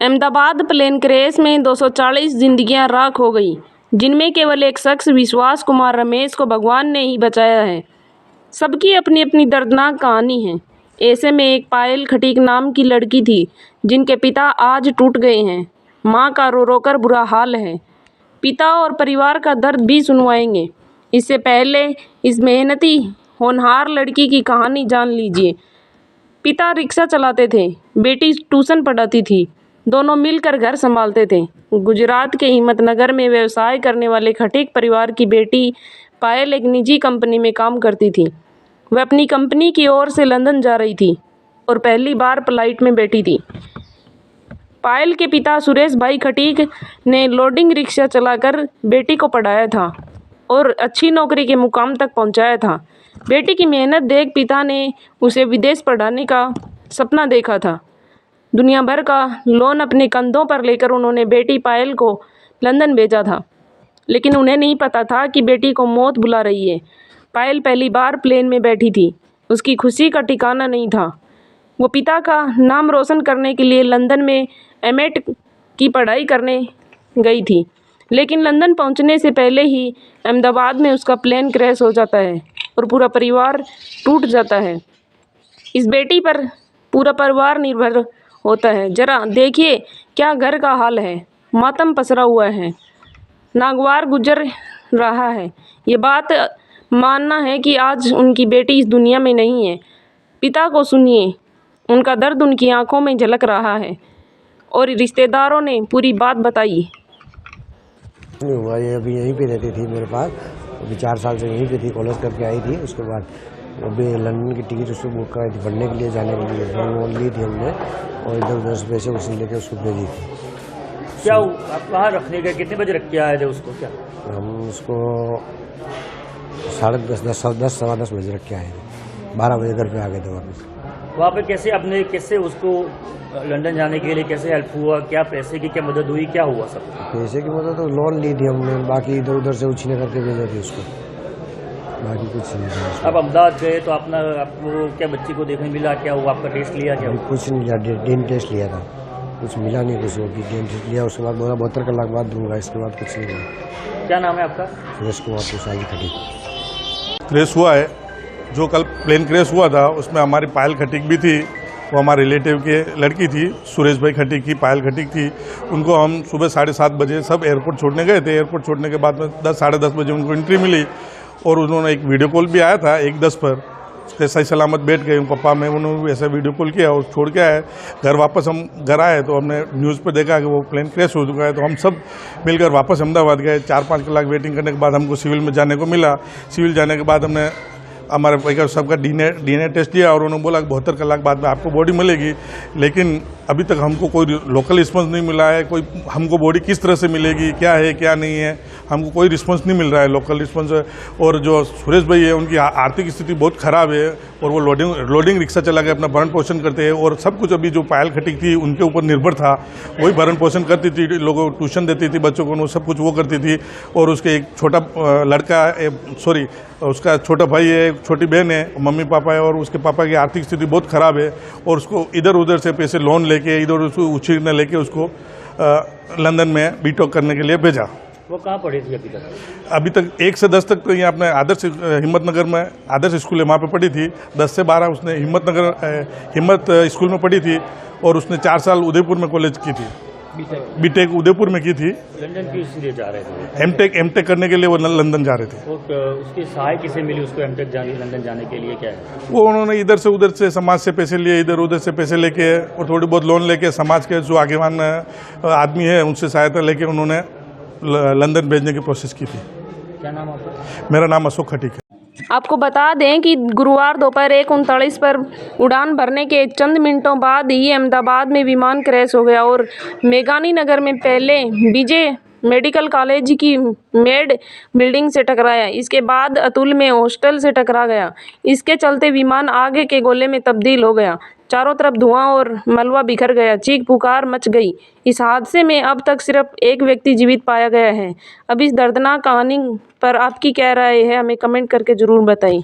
Ahmedabad plane crash में 240 जिंदगियां राख हो गई, जिनमें केवल एक शख्स विश्वास कुमार रमेश को भगवान ने ही बचाया है। सबकी अपनी अपनी दर्दनाक कहानी है। ऐसे में एक पायल खटीक नाम की लड़की थी, जिनके पिता आज टूट गए हैं। माँ का रो रो कर बुरा हाल है। पिता और परिवार का दर्द भी सुनवाएंगे। इससे पहले इस मेहनती होनहार लड़की की कहानी जान लीजिए। पिता रिक्शा चलाते थे, बेटी ट्यूशन पढ़ाती थी। दोनों मिलकर घर संभालते थे। गुजरात के हिम्मतनगर में व्यवसाय करने वाले खटीक परिवार की बेटी पायल एक निजी कंपनी में काम करती थी। वह अपनी कंपनी की ओर से लंदन जा रही थी और पहली बार फ्लाइट में बैठी थी। पायल के पिता सुरेश भाई खटीक ने लोडिंग रिक्शा चलाकर बेटी को पढ़ाया था और अच्छी नौकरी के मुकाम तक पहुंचाया था। बेटी की मेहनत देख पिता ने उसे विदेश पढ़ाने का सपना देखा था। दुनिया भर का लोन अपने कंधों पर लेकर उन्होंने बेटी पायल को लंदन भेजा था, लेकिन उन्हें नहीं पता था कि बेटी को मौत बुला रही है। पायल पहली बार प्लेन में बैठी थी। उसकी खुशी का ठिकाना नहीं था। वो पिता का नाम रोशन करने के लिए लंदन में एमएड की पढ़ाई करने गई थी, लेकिन लंदन पहुंचने से पहले ही अहमदाबाद में उसका प्लेन क्रैश हो जाता है और पूरा परिवार टूट जाता है। इस बेटी पर पूरा परिवार निर्भर होता है। जरा देखिए क्या घर का हाल है। मातम पसरा हुआ है, नागवार गुजर रहा है। ये बात मानना है कि आज उनकी बेटी इस दुनिया में नहीं है। पिता को सुनिए, उनका दर्द उनकी आंखों में झलक रहा है। और रिश्तेदारों ने पूरी बात बताई। ये अभी यहीं पे रहती थी मेरे पास। अभी 4 साल से यहीं पे थी, कॉलेज करके आई थी। उसके बाद अभी लंदन की टिकट उसको बुक कराई थी पढ़ने के लिए, जाने के लिए लोन ली थी हमने और इधर उधर से पैसे उसी लेके उसको भेजी थी। क्या आप कहाँ रखने गए, कितने बजे रख के आए थे उसको? क्या हम उसको 10:30 सवा 10 बजे रख के आए थे। 12 बजे घर पे आ गए थे वापस। वहाँ पे कैसे उसको लंदन जाने के लिए कैसे हेल्प हुआ? क्या पैसे की क्या मदद हुई? क्या हुआ सब? पैसे की मदद तो लोन ली थी हमने, बाकी इधर उधर से उछीने करके भेजे थे उसको, बाकी कुछ नहीं था। अब अहमदाबाद गए तो आपको क्या बच्ची को देखने मिला? क्या हुआ? आपका टेस्ट लिया? क्या हुआ? कुछ नहीं लिया, डीएनए टेस्ट लिया था, कुछ मिला नहीं। कुछ डीएनए टेस्ट लिया, उसके बाद बोला 72 घंटे बाद दूंगा, इसके बाद कुछ नहीं मिला। क्या नाम है आपका? सुरेश कुमार तुषारी खटीक। क्रैश हुआ है, जो कल प्लेन क्रैश हुआ था उसमें हमारी पायल खटीक भी थी। वो हमारे रिलेटिव के लड़की थी, सुरेश भाई खटीक की पायल खटीक थी। उनको हम सुबह 7:30 बजे सब एयरपोर्ट छोड़ने गए थे। एयरपोर्ट छोड़ने के बाद में 10 साढ़े 10 बजे उनको एंट्री मिली और उन्होंने एक वीडियो कॉल भी आया था 1:10 पर। सही सलामत बैठ गए पप्पा में, उन्होंने भी ऐसा वीडियो कॉल किया और छोड़ के आए। घर वापस हम घर आए तो हमने न्यूज़ पर देखा कि वो प्लेन क्रैश हो चुका है। तो हम सब मिलकर वापस अहमदाबाद गए। 4-5 कलाक वेटिंग करने के बाद हमको सिविल में जाने को मिला। सिविल जाने के बाद हमने हमारे भाई सबका डीएनए टेस्ट लिया और उन्होंने बोला कि 72 घंटे बाद में आपको बॉडी मिलेगी। लेकिन अभी तक हमको कोई लोकल रिस्पॉन्स नहीं मिला है। कोई हमको बॉडी किस तरह से मिलेगी, क्या है क्या नहीं है, हमको कोई रिस्पॉन्स नहीं मिल रहा है, लोकल रिस्पॉन्स। और जो सुरेश भाई है उनकी आर्थिक स्थिति बहुत ख़राब है और वो लोडिंग रिक्शा चला के अपना भरण पोषण करते हैं और सब कुछ अभी जो पायल खटीक थी उनके ऊपर निर्भर था। वही भरण पोषण करती थी, लोगों को ट्यूशन देती थी, बच्चों को सब कुछ वो करती थी। और उसके एक छोटा लड़का उसका छोटा भाई है, एक छोटी बहन है, मम्मी पापा है और उसके पापा की आर्थिक स्थिति बहुत ख़राब है। और उसको इधर उधर से पैसे लोन लेके इधर उसको उछीना लेके उसको लंदन में बीटॉक करने के लिए भेजा। वो कहाँ पढ़ी थी अभी तक? अभी तक 1 से 10 तक तो यहाँ अपने आदर्श हिम्मतनगर में आदर्श स्कूल है, वहाँ पे पढ़ी थी। 10 से 12 उसने हिम्मत स्कूल में पढ़ी थी और उसने 4 साल उदयपुर में कॉलेज की थी, बीटेक उदयपुर में की थी। लंदन क्यों इसलिए जा रहे थे? एमटेक करने के लिए वो लंदन जा रहे थे। उसकी सहाय किसे मिली उसको लंदन जाने के लिए? क्या है वो उन्होंने इधर से उधर से समाज से पैसे लिए, इधर उधर से पैसे लेके और थोड़ी बहुत लोन लेके समाज के जो आगेवान आदमी है उनसे सहायता लेके उन्होंने लंदन भेजने की प्रोसेस की थी। क्या नाम आपका? मेरा नाम अशोक खटीक है। आपको बता दें कि गुरुवार दोपहर 1:39 पर उड़ान भरने के चंद मिनटों बाद ही अहमदाबाद में विमान क्रैश हो गया और मेघानी नगर में पहले विजय मेडिकल कॉलेज की मेड बिल्डिंग से टकराया। इसके बाद अतुल में हॉस्टल से टकरा गया। इसके चलते विमान आगे के गोले में तब्दील हो गया। चारों तरफ धुआं और मलबा बिखर गया। चीख पुकार मच गई। इस हादसे में अब तक सिर्फ एक व्यक्ति जीवित पाया गया है। अब इस दर्दनाक कहानी पर आपकी क्या राय है, हमें कमेंट करके ज़रूर बताएं।